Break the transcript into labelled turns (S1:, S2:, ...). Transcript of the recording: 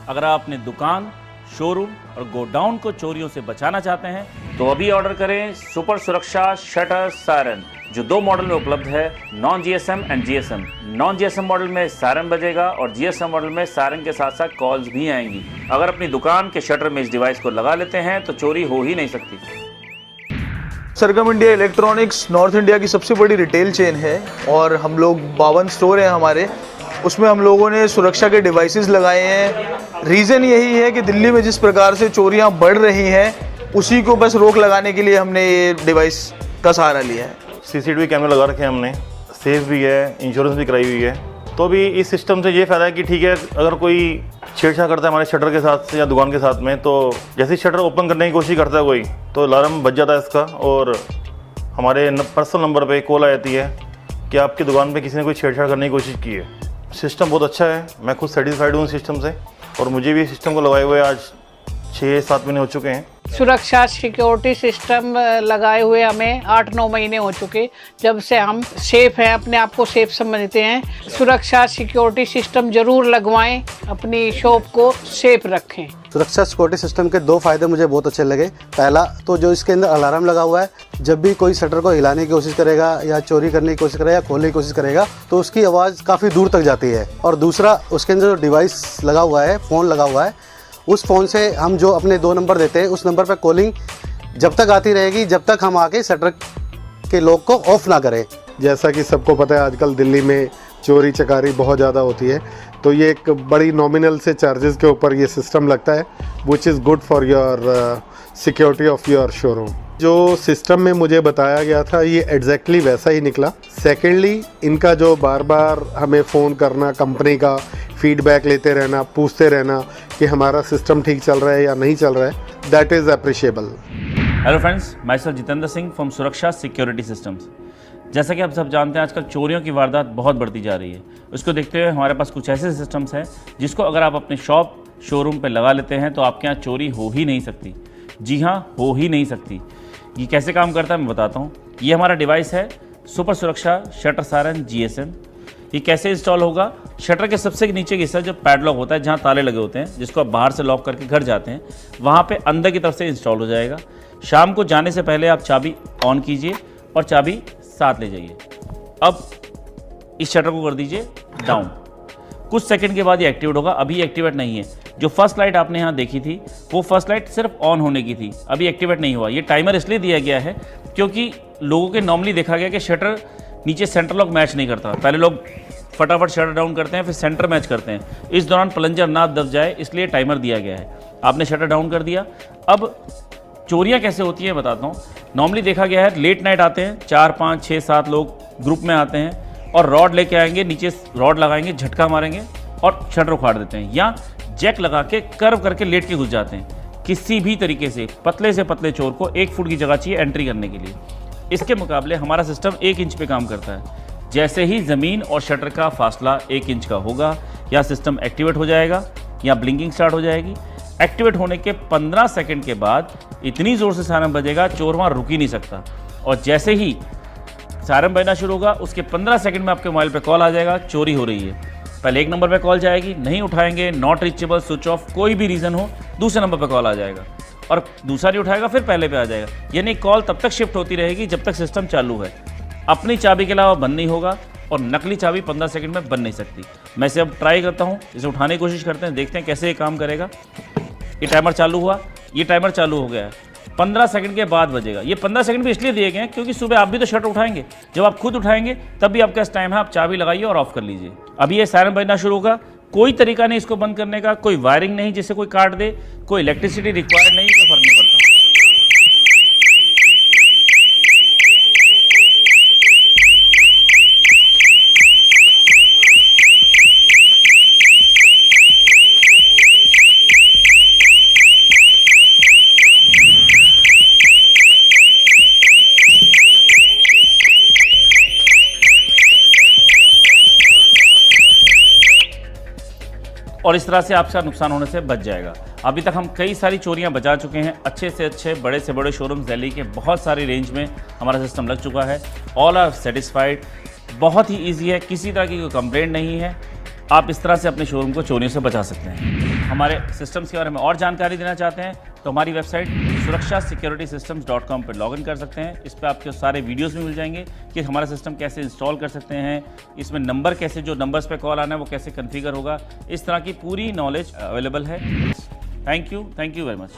S1: अगर आप अपने दुकान, शोरूम और गोडाउन को चोरियों से बचाना चाहते हैं तो अभी ऑर्डर करें सुपर सुरक्षा शटर सायरन, जो 2 मॉडल में उपलब्ध है, non GSM and GSM. Non GSM model में सायरन बजेगा और जीएसएम मॉडल में सायरन के साथ साथ कॉल्स भी आएंगी। अगर अपनी दुकान के शटर में इस डिवाइस को लगा लेते हैं तो चोरी हो ही नहीं सकती।
S2: सरगम इंडिया इलेक्ट्रॉनिक्स नॉर्थ इंडिया की सबसे बड़ी रिटेल चेन है और हम लोग 52 स्टोर हैं हमारे, उसमें हम लोगों ने सुरक्षा के डिवाइसेस लगाए हैं। रीज़न यही है कि दिल्ली में जिस प्रकार से चोरियां बढ़ रही हैं उसी को बस रोक लगाने के लिए हमने ये डिवाइस का सहारा लिया है।
S3: सीसीटीवी कैमरा लगा रखे हैं हमने, सेफ भी है, इंश्योरेंस भी कराई हुई है। तो भी इस सिस्टम से ये फ़ायदा है कि ठीक है, अगर कोई छेड़छाड़ करता है हमारे शटर के साथ या दुकान के साथ में, तो जैसे ही शटर ओपन करने की कोशिश करता है कोई, तो अलार्म बज जाता है इसका और हमारे पर्सनल नंबर पे कॉल आ जाती है कि आपकी दुकान पे किसी ने कोई छेड़छाड़ करने की कोशिश की है। सिस्टम बहुत अच्छा है, मैं खुद सेटिस्फाइड हूँ सिस्टम से और मुझे भी सिस्टम को लगाए हुए आज 6-7 महीने हो चुके हैं।
S4: सुरक्षा सिक्योरिटी सिस्टम लगाए हुए हमें 8-9 महीने हो चुके, जब से हम सेफ हैं, अपने आप को सेफ समझते हैं। सुरक्षा सिक्योरिटी सिस्टम जरूर लगवाएं, अपनी शॉप को सेफ रखें।
S5: सुरक्षा सिक्योरिटी सिस्टम के 2 फायदे मुझे बहुत अच्छे लगे। पहला तो जो इसके अंदर अलार्म लगा हुआ है, जब भी कोई शटर को हिलाने की कोशिश करेगा या चोरी करने की कोशिश करेगा या खोलने की कोशिश करेगा तो उसकी आवाज़ काफ़ी दूर तक जाती है। और दूसरा, उसके अंदर जो डिवाइस लगा हुआ है, फ़ोन लगा हुआ है, उस फ़ोन से हम जो अपने 2 नंबर देते हैं उस नंबर पर कॉलिंग जब तक आती रहेगी जब तक हम आके शटर के लॉक को ऑफ ना करें।
S6: जैसा कि सबको पता है आजकल दिल्ली में चोरी चकारी बहुत ज़्यादा होती है, तो ये एक बड़ी नॉमिनल से चार्जेस के ऊपर ये सिस्टम लगता है, which is good for your security of your showroom. जो सिस्टम में मुझे बताया गया था ये एग्जैक्टली वैसा ही निकला। सेकेंडली, इनका जो बार बार हमें फ़ोन करना, कंपनी का फीडबैक लेते रहना, पूछते रहना कि हमारा सिस्टम ठीक चल रहा है या नहीं चल रहा है, that is appreciable.
S1: Hello friends, my self Jitendra Singh from सुरक्षा सिक्योरिटी सिस्टम्स। जैसा कि आप सब जानते हैं, आजकल चोरियों की वारदात बहुत बढ़ती जा रही है। उसको देखते हुए हमारे पास कुछ ऐसे सिस्टम्स हैं जिसको अगर आप अपने शॉप, शोरूम पे लगा लेते हैं तो आपके यहाँ चोरी हो ही नहीं सकती। जी हाँ, हो ही नहीं सकती। ये कैसे काम करता है मैं बताता हूँ। ये हमारा डिवाइस है सुपर सुरक्षा शटर सायरन जीएसएम। ये कैसे इंस्टॉल होगा? शटर के सबसे नीचे की हिस्सा जो पैडलॉक होता है, जहाँ ताले लगे होते हैं, जिसको आप बाहर से लॉक करके घर जाते हैं, वहाँ पे अंदर की तरफ से इंस्टॉल हो जाएगा। शाम को जाने से पहले आप चाबी ऑन कीजिए और चाबी साथ ले जाइए। अब इस शटर को कर दीजिए डाउन। कुछ सेकंड के बाद ये एक्टिवेट होगा। अभी एक्टिवेट नहीं है। जो फर्स्ट लाइट आपने यहाँ देखी थी वो फर्स्ट लाइट सिर्फ ऑन होने की थी, अभी एक्टिवेट नहीं हुआ। ये टाइमर इसलिए दिया गया है क्योंकि लोगों के नॉर्मली देखा गया कि शटर नीचे सेंटर लॉक मैच नहीं करता। पहले लोग फटाफट शटर डाउन करते हैं, फिर सेंटर मैच करते हैं। इस दौरान प्लंजर ना दब जाए इसलिए टाइमर दिया गया है। आपने शटर डाउन कर दिया। अब चोरियां कैसे होती हैं बताता हूँ। नॉर्मली देखा गया है लेट नाइट आते हैं, 4, 5, 6, 7 लोग ग्रुप में आते हैं और रॉड लेके आएंगे, नीचे रॉड लगाएंगे, झटका मारेंगे और शटर उखाड़ देते हैं, या जैक लगा के कर्व करके लेट के घुस जाते हैं। किसी भी तरीके से पतले चोर को 1 फुट की जगह चाहिए एंट्री करने के लिए। इसके मुकाबले हमारा सिस्टम 1 इंच पे काम करता है। जैसे ही ज़मीन और शटर का फासला 1 इंच का होगा या सिस्टम एक्टिवेट हो जाएगा या ब्लिंकिंग स्टार्ट हो जाएगी। एक्टिवेट होने के 15 सेकंड के बाद इतनी ज़ोर से सायरन बजेगा, चोर वहाँ रुक ही नहीं सकता। और जैसे ही सायरन बजना शुरू होगा उसके 15 सेकंड में आपके मोबाइल पे कॉल आ जाएगा, चोरी हो रही है। पहले 1 नंबर पे कॉल जाएगी, नहीं उठाएंगे, नॉट रीचेबल, स्विच ऑफ, कोई भी रीज़न हो, दूसरे नंबर पे कॉल आ जाएगा और दूसरा नहीं उठाएगा फिर पहले पे आ जाएगा। यानी कॉल तब तक शिफ्ट होती रहेगी जब तक सिस्टम चालू है। अपनी चाबी के अलावा बंद नहीं होगा और नकली चाबी 15 सेकंड में बन नहीं सकती। मैं इसे अब ट्राई करता हूँ, इसे उठाने की कोशिश करते हैं, देखते हैं कैसे ये काम करेगा। ये टाइमर चालू हुआ, ये टाइमर चालू हो गया है। 15 सेकंड के बाद बजेगा। ये 15 सेकंड भी इसलिए दिए गए हैं क्योंकि सुबह आप भी तो शटर उठाएंगे। जब आप खुद उठाएंगे तब भी आपके पास टाइम है, आप चाबी लगाइए और ऑफ कर लीजिए। अभी ये सायरन बजना शुरू होगा। कोई तरीका नहीं इसको बंद करने का, कोई वायरिंग नहीं जिससे कोई काट दे, कोई इलेक्ट्रिसिटी रिक्वायर्ड नहीं, कोई फर्क नहीं पड़ता। और इस तरह से आपका नुकसान होने से बच जाएगा। अभी तक हम कई सारी चोरियां बचा चुके हैं। अच्छे से अच्छे, बड़े से बड़े शोरूम दिल्ली के बहुत सारी रेंज में हमारा सिस्टम लग चुका है। All are satisfied. बहुत ही ईजी है, किसी तरह की कोई कंप्लेंट नहीं है। आप इस तरह से अपने शोरूम को चोरियों से बचा सकते हैं। हमारे सिस्टम्स के बारे में और जानकारी देना चाहते हैं तो हमारी वेबसाइट surakshaSecuritySystems.com पर लॉगिन कर सकते हैं। इस पर आपके सारे वीडियोस भी मिल जाएंगे कि हमारा सिस्टम कैसे इंस्टॉल कर सकते हैं, इसमें नंबर कैसे, जो नंबर्स पे कॉल आना है वो कैसे कॉन्फ़िगर होगा, इस तरह की पूरी नॉलेज अवेलेबल है। Thank you very much.